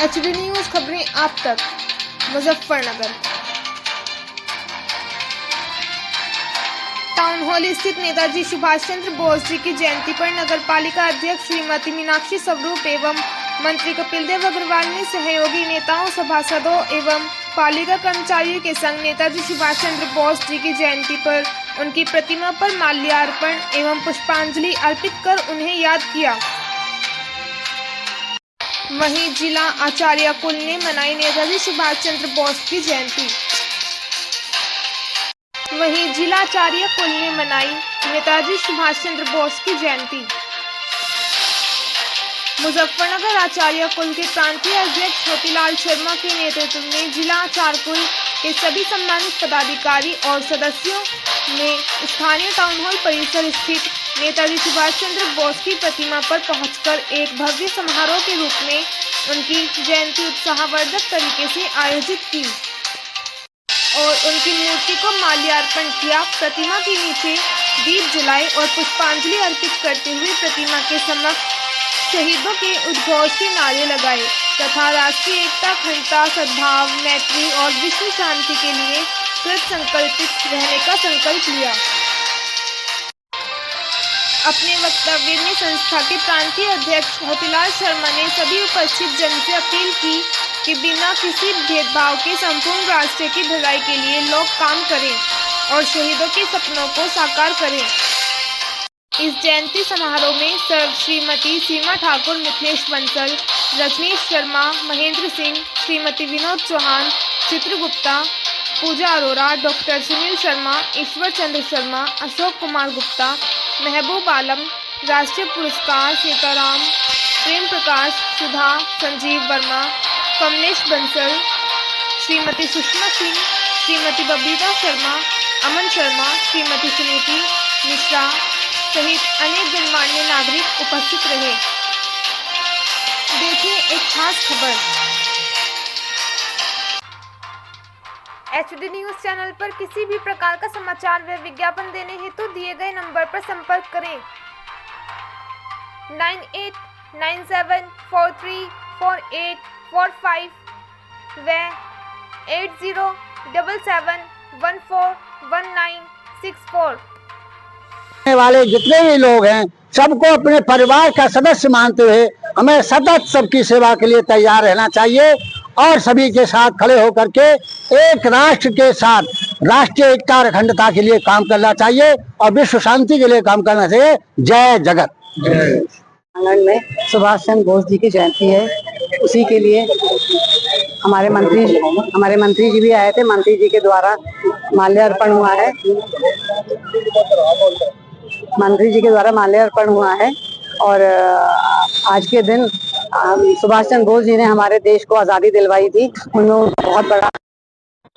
HD news खबरें आप तक। मुजफ्फरनगर टाउन हॉल स्थित नेताजी सुभाष चंद्र बोस जी की जयंती पर नगर पालिका अध्यक्ष श्रीमती मीनाक्षी स्वरूप एवं मंत्री कपिल देव अग्रवाल ने सहयोगी नेताओं, सभासदों एवं पालिका कर्मचारियों के संग नेताजी सुभाष चंद्र बोस जी की जयंती पर उनकी प्रतिमा पर माल्यार्पण एवं पुष्पांजलि अर्पित कर उन्हें याद किया। वहीं जिला आचार्य कुल ने मनाई नेताजी सुभाष चंद्र बोस की जयंती। वहीं जिलाचार्य कुल ने मनाई नेताजी सुभाष चंद्र बोस की जयंती। मुजफ्फरनगर आचार्य कुल के प्रांतीय अध्यक्ष मोतीलाल शर्मा के नेतृत्व में जिला आचार्य कुल के सभी सम्मानित पदाधिकारी और सदस्यों ने स्थानीय टाउन हॉल परिसर स्थित नेताजी सुभाष चंद्र बोस की प्रतिमा पर पहुंचकर एक भव्य समारोह के रूप में उनकी जयंती उत्साहवर्धक तरीके से आयोजित की और उनकी मूर्ति को माल्यार्पण किया। प्रतिमा के नीचे दीप जलाए और पुष्पांजलि अर्पित करते हुए प्रतिमा के समक्ष शहीदों के उद्घोष के नारे लगाए तथा राष्ट्रीय एकता, अखंडता, सद्भाव, मैत्री और विश्व शांति के लिए कृत संकल्पित रहने का संकल्प लिया। अपने वक्तव्य में संस्था के प्रांतीय अध्यक्ष मोतीलाल शर्मा ने सभी उपस्थित जन से अपील की कि बिना किसी भेदभाव के संपूर्ण राष्ट्र की भलाई के लिए लोग काम करें और शहीदों के सपनों को साकार करें। इस जयंती समारोह में श्रीमती सीमा ठाकुर, मिथिलेश बंसल, रजनीश शर्मा, महेंद्र सिंह, श्रीमती विनोद चौहान, चित्रगुप्ता, पूजा अरोरा, डॉक्टर सुनील शर्मा, ईश्वर चंद्र शर्मा, अशोक कुमार गुप्ता, महबूब आलम, राष्ट्रीय पुरस्कार सीताराम, प्रेम प्रकाश, सुधा, संजीव वर्मा, कमलेश बंसल, श्रीमती सुषमा सिंह, श्रीमती बबीता शर्मा, अमन शर्मा, श्रीमती सुनीति मिश्रा सहित अनेक गणमान्य नागरिक उपस्थित रहे। देखिए एक खास खबर। एचडी न्यूज चैनल पर किसी भी प्रकार का समाचार व विज्ञापन देने हेतु दिए गए नंबर पर संपर्क करें 9897434845 व 8077141964 वाले जितने भी लोग हैं सबको अपने परिवार का सदस्य मानते हुए हमें सतत सबकी सेवा के लिए तैयार रहना चाहिए और सभी के साथ खड़े होकर के एक राष्ट्र के साथ राष्ट्रीय एकता और अखंडता के लिए काम करना चाहिए और विश्व शांति के लिए काम करना चाहिए। जय जगत। आंगन में सुभाष चंद्र बोस जी की जयंती है, उसी के लिए हमारे मंत्री जी भी आए थे। मंत्री जी के द्वारा माल्यार्पण हुआ है। मंत्री जी के द्वारा माल्यार्पण हुआ है और आज के दिन सुभाष चंद्र बोस जी ने हमारे देश को आजादी दिलवाई थी। उन्होंने बहुत बड़ा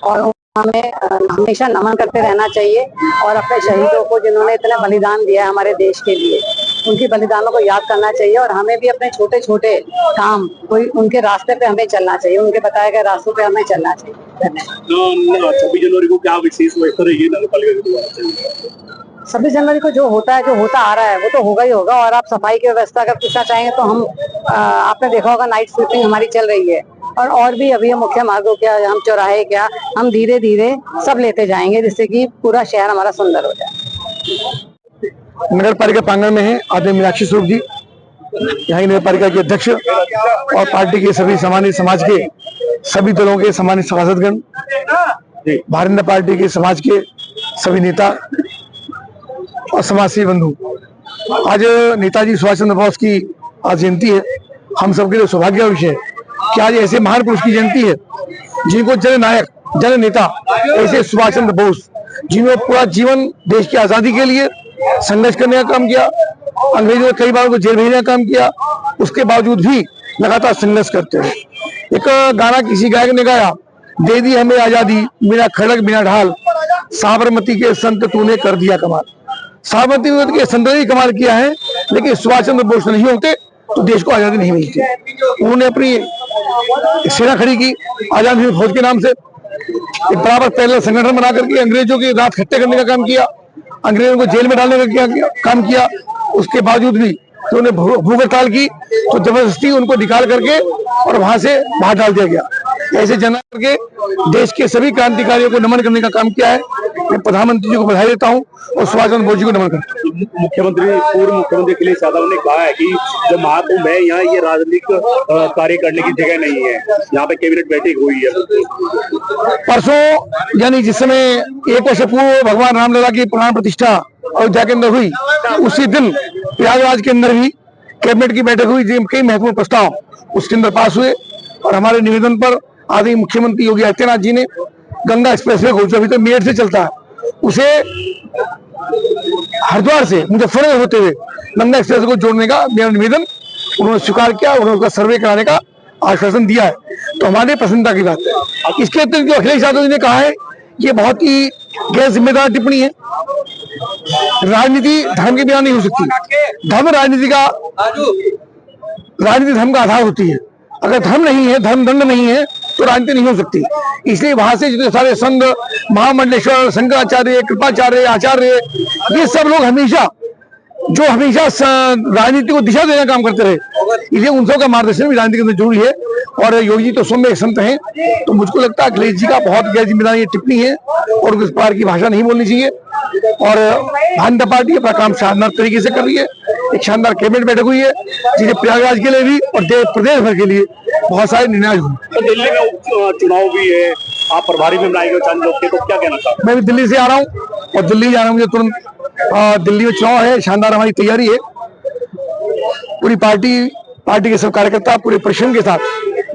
और हमें हमेशा नमन करते रहना चाहिए और अपने शहीदों को जिन्होंने इतना बलिदान दिया हमारे देश के लिए, उनके बलिदानों को याद करना चाहिए और हमें भी अपने छोटे छोटे काम कोई उनके रास्ते पे हमें चलना चाहिए, उनके बताए गए रास्तों पे हमें चलना चाहिए। 26 जनवरी को क्या विशेष व्यवस्था रहेगी नगर पालिका के द्वारा? 26 जनवरी को जो होता आ रहा है वो तो होगा ही होगा। और आप सफाई की व्यवस्था अगर पूछना चाहेंगे तो हम आपने देखा होगा नाइट स्वीपिंग हमारी चल रही है और भी अभी मुख्य मार्गों क्या, हम चौराहे क्या, हम धीरे धीरे सब लेते जाएंगे जिससे कि पूरा शहर हमारा सुंदर हो जाए। नगर पालिका प्रांगण में है आदरणीय मीनाक्षी स्वरूप जी, यहाँ नगर पालिका के अध्यक्ष और पार्टी के सभी सामान्य समाज के सभी दलों के सामान्य सभासदगण, भारतीय जनता पार्टी के समाज के सभी नेता और समाजसेवी बंधु। आज नेताजी सुभाष चंद्र बोस की आज जयंती है। हम सबके लिए सौभाग्य का विषय है कि आज ऐसे महान पुरुष की जयंती है जिनको जननायक, जन नेता ऐसे सुभाष चंद्र बोस, जिन्होंने पूरा जीवन देश की आजादी के लिए संघर्ष करने का काम किया, अंग्रेजों ने कई बार उनको जेल भेजने का काम किया, उसके बावजूद भी लगातार संघर्ष करते हैं। एक गाना किसी गायक ने गाया, दे दी हमें आजादी बिना खड़क बिना ढाल, साबरमती के संत तूने कर दिया कमाल। साबरमती के संत ने कमाल किया है, लेकिन सुभाष चंद्र बोस नहीं होते तो देश को आजादी नहीं मिलती। उन्होंने अपनी सेना खड़ी की आजाद हिंद फौज के नाम से, एक बराबर पहले संगठन बना करके अंग्रेजों की रात खट्टे करने का काम किया, अंग्रेजों को जेल में डालने का काम किया। उसके बावजूद भी तो उन्हें भूख हड़ताल की, तो जबरदस्ती उनको निकाल करके और वहां से बाहर डाल दिया गया। ऐसे जन करके देश के सभी क्रांतिकारियों को नमन करने का काम किया है। मैं प्रधानमंत्री जी को बधाई देता हूँ और सुभाष चंद्र बोस जी को नमन करता हूँ। मुख्यमंत्री, पूर्व मुख्यमंत्री अखिलेश यादव ने कहा है कि जो महाकुंभ है यहाँ ये राजनीतिक कार्य करने की जगह नहीं है, यहाँ पे कैबिनेट बैठक हुई है। परसों यानी जिस समय 1 वर्ष पूर्व भगवान रामलला की प्राण प्रतिष्ठा अयोध्या के अंदर हुई, उसी दिन प्रयागराज के अंदर भी कैबिनेट की बैठक हुई, जिसमें कई महत्वपूर्ण प्रस्ताव उसके अंदर पास हुए। और हमारे निवेदन पर आदरणीय मुख्यमंत्री योगी आदित्यनाथ जी ने गंगा एक्सप्रेसवे को, जो अभी तो मेरठ से चलता है, उसे हरिद्वार से मुजफ्फरनगर होते हुए गंगा एक्सप्रेस को जोड़ने का मेरा निवेदन उन्होंने स्वीकार किया। उन्होंने उसका सर्वे कराने का आश्वासन दिया है, तो हमारे प्रसन्नता की बात है। इसके अतिरिक्त जो अखिलेश यादव जी ने कहा है, ये बहुत ही गैर जिम्मेदार टिप्पणी है। राजनीति धर्म के बिना नहीं हो सकती। धर्म राजनीति धर्म का आधार होती है। अगर धर्म नहीं है, धर्म दंड नहीं है, तो राजनीति नहीं हो सकती। इसलिए वहां से जितने सारे संघ, महामंडलेश्वर, शंकराचार्य, कृपाचार्य, आचार्य, ये सब लोग हमेशा राजनीति को दिशा देने का काम करते रहे, इसलिए उन सबका मार्गदर्शन भी राजनीति के अंदर जरूरी है। और योगी जी तो स्वयं एक संत हैं, तो मुझको लगता है अखिलेश जी का बहुत गैर जिम्मेदार ये टिप्पणी है और उस प्रकार की भाषा नहीं बोलनी चाहिए। और भारतीय जनता पार्टी अपना काम शानदार तरीके से कर रही है। एक शानदार कैबिनेट बैठक हुई है, जिसे प्रयागराज के लिए भी और प्रदेश भर के लिए बहुत सारे निर्णय हुए। तो दिल्ली में चुनाव भी है, आप प्रभारी में बनाए गए चांद लोग के, तो क्या कहना चाहते हैं? मैं भी दिल्ली से आ रहा हूँ और दिल्ली जा रहा हूँ, मुझे तुरंत दिल्ली में चुनाव है, शानदार हमारी तैयारी है। पूरी पार्टी के सब कार्यकर्ता पूरे परिश्रम के साथ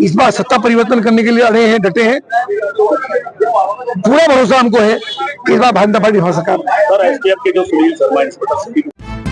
इस बार सत्ता परिवर्तन करने के लिए अड़े हैं, डटे हैं। पूरा भरोसा हमको है कि इस बार भारतीय जनता पार्टी हो सरकार। सर, एसटीएफ के जो सुनील शर्मा इंस्पेक्टर